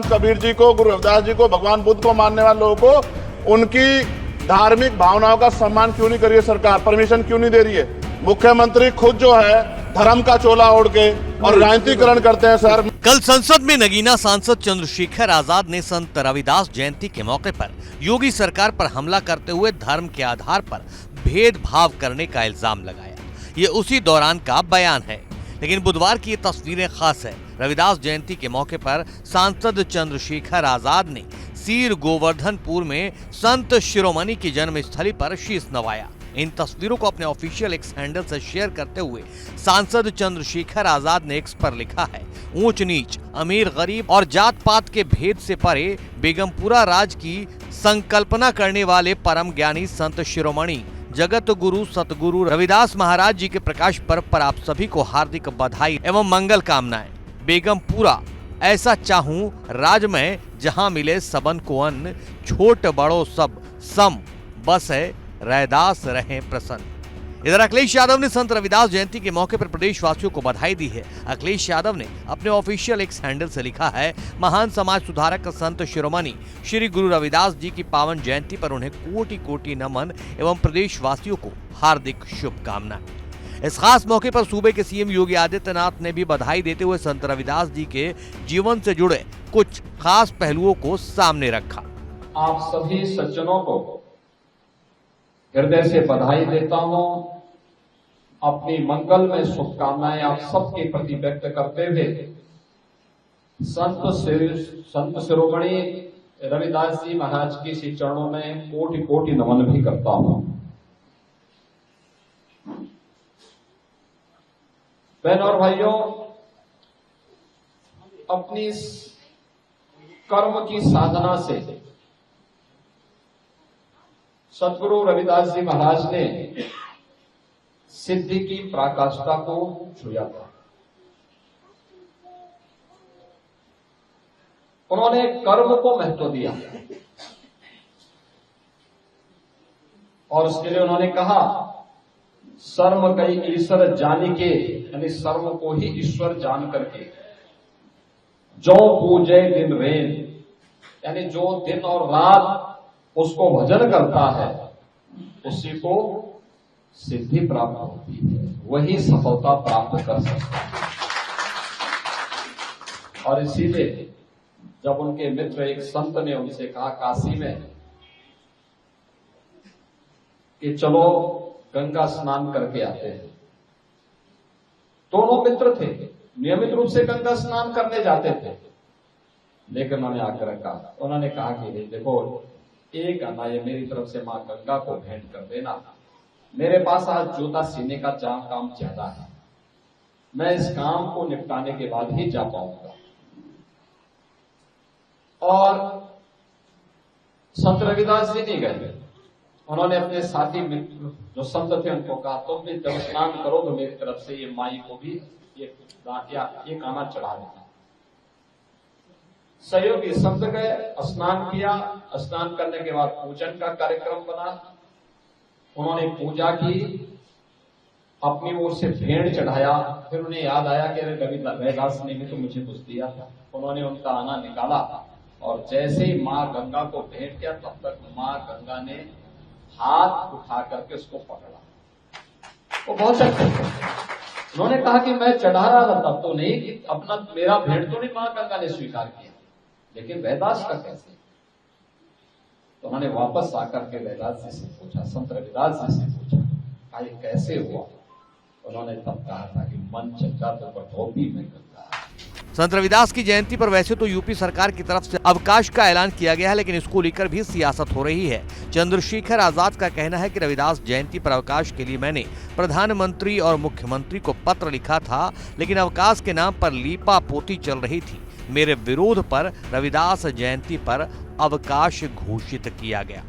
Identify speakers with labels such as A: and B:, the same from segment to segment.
A: संत कबीर जी को, गुरु रविदास जी को, भगवान बुद्ध को मानने वाले लोगों को उनकी धार्मिक भावनाओं का सम्मान क्यों नहीं कर रही है सरकार? परमिशन क्यों नहीं दे रही है? मुख्यमंत्री खुद जो है धर्म का चोला ओढ़ के और राजनीतिकरण करते हैं सर।
B: कल संसद में नगीना सांसद चंद्रशेखर आजाद ने संत रविदास जयंती के मौके पर योगी सरकार पर हमला करते हुए धर्म के आधार पर भेदभाव करने का इल्जाम लगाया। ये उसी दौरान का बयान है, लेकिन बुधवार की ये तस्वीरें खास है। रविदास जयंती के मौके पर सांसद चंद्रशेखर आजाद ने सीर गोवर्धनपुर में संत शिरोमणि की जन्मस्थली पर शीश नवाया। इन तस्वीरों को अपने ऑफिशियल एक्स हैंडल से शेयर करते हुए सांसद चंद्रशेखर आजाद ने एक्स पर लिखा है, ऊंच नीच, अमीर गरीब और जात पात के भेद से परे बेगमपुरा राज की संकल्पना करने वाले परम ज्ञानी संत शिरोमणि जगत गुरु सतगुरु रविदास महाराज जी के प्रकाश पर्व पर आप सभी को हार्दिक बधाई एवं मंगल कामनाएं। बेगमपुरा ऐसा चाहूं राज में जहां मिले सबन को अन्न, छोट बड़ो सब सम, बस है रैदास रहे प्रसन्न। इधर अखिलेश यादव ने संत रविदास जयंती के मौके पर प्रदेशवासियों को बधाई दी है। अखिलेश यादव ने अपने ऑफिशियल एक्स हैंडल से लिखा है, महान समाज सुधारक संत शिरोमणि श्री गुरु रविदास जी की पावन जयंती पर उन्हें कोटि कोटि नमन एवं प्रदेशवासियों को हार्दिक शुभकामनाएं। इस खास मौके पर सूबे के सीएम योगी आदित्यनाथ ने भी बधाई देते हुए संत रविदास जी के जीवन से जुड़े कुछ खास पहलुओं को सामने रखा।
C: आप सभी सज्जनों को हृदय से बधाई देता हूं। अपनी मंगल में शुभकामनाएं आप सबके प्रति व्यक्त करते हुए संत शिरोमणि रविदास जी महाराज के श्री चरणों में कोटि कोटि नमन भी करता हूं। बहन और भाइयों, अपनी कर्म की साधना से सतगुरु रविदास जी महाराज ने सिद्धि की पराकाष्ठा को छुआ था। उन्होंने कर्म को महत्व दिया और उसके लिए उन्होंने कहा, सर्व कई ईश्वर जानी के, यानी सर्व को ही ईश्वर जान करके, जो पूजे दिन रेन, यानी जो दिन और रात उसको भजन करता है उसी को सिद्धि प्राप्त होती है, वही सफलता प्राप्त कर सकता है। और इसीलिए जब उनके मित्र एक संत ने उनसे कहा काशी में कि चलो गंगा स्नान करके आते हैं, दोनों मित्र थे, नियमित रूप से गंगा स्नान करने जाते थे, लेकिन उन्होंने आकर कहा, उन्होंने कहा कि देखो एक आना ये मेरी तरफ से मां गंगा को भेंट कर देना, मेरे पास आज जोता सीने का काम ज्यादा है, मैं इस काम को निपटाने के बाद ही जा पाऊंगा। और संत रविदास जी नहीं गए, उन्होंने अपने साथी मित्र जो संत थे उनको कहा, तुम भी जब स्नान करो तो मेरी तरफ से ये माई को भी एक आना चढ़ा देना। सहयोगी संत गए, स्नान किया, स्नान करने के बाद पूजन का कार्यक्रम बना, उन्होंने पूजा की, अपनी ओर से भेंट चढ़ाया। फिर उन्हें याद आया कि रविदास ने भी तो मुझे कुछ दिया था। उन्होंने उनका आना निकाला और जैसे ही मां गंगा को भेंट किया तब तक मां गंगा ने हाथ उठा करके उसको पकड़ा। वो बहुत अच्छे थे। उन्होंने कहा कि मैं चढ़ा रहा था तब तो नहीं, कि अपना मेरा भेंट तो नहीं मां गंगा ने स्वीकार किया, लेकिन रविदास का कैसे? तो उन्होंने वापस आकर के रविदास जी से पूछा, संत रविदास जी से पूछा, ये कैसे हुआ? उन्होंने तब कहा था कि मन चंगा तो कठोपी में गंगा।
B: संत रविदास की जयंती पर वैसे तो यूपी सरकार की तरफ से अवकाश का ऐलान किया गया है, लेकिन इसको लेकर भी सियासत हो रही है। चंद्रशेखर आजाद का कहना है कि रविदास जयंती पर अवकाश के लिए मैंने प्रधानमंत्री और मुख्यमंत्री को पत्र लिखा था, लेकिन अवकाश के नाम पर लीपा पोती चल रही थी। मेरे विरोध पर रविदास जयंती पर अवकाश घोषित किया गया।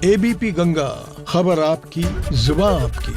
D: एबीपी गंगा, खबर आपकी, जुबान आपकी।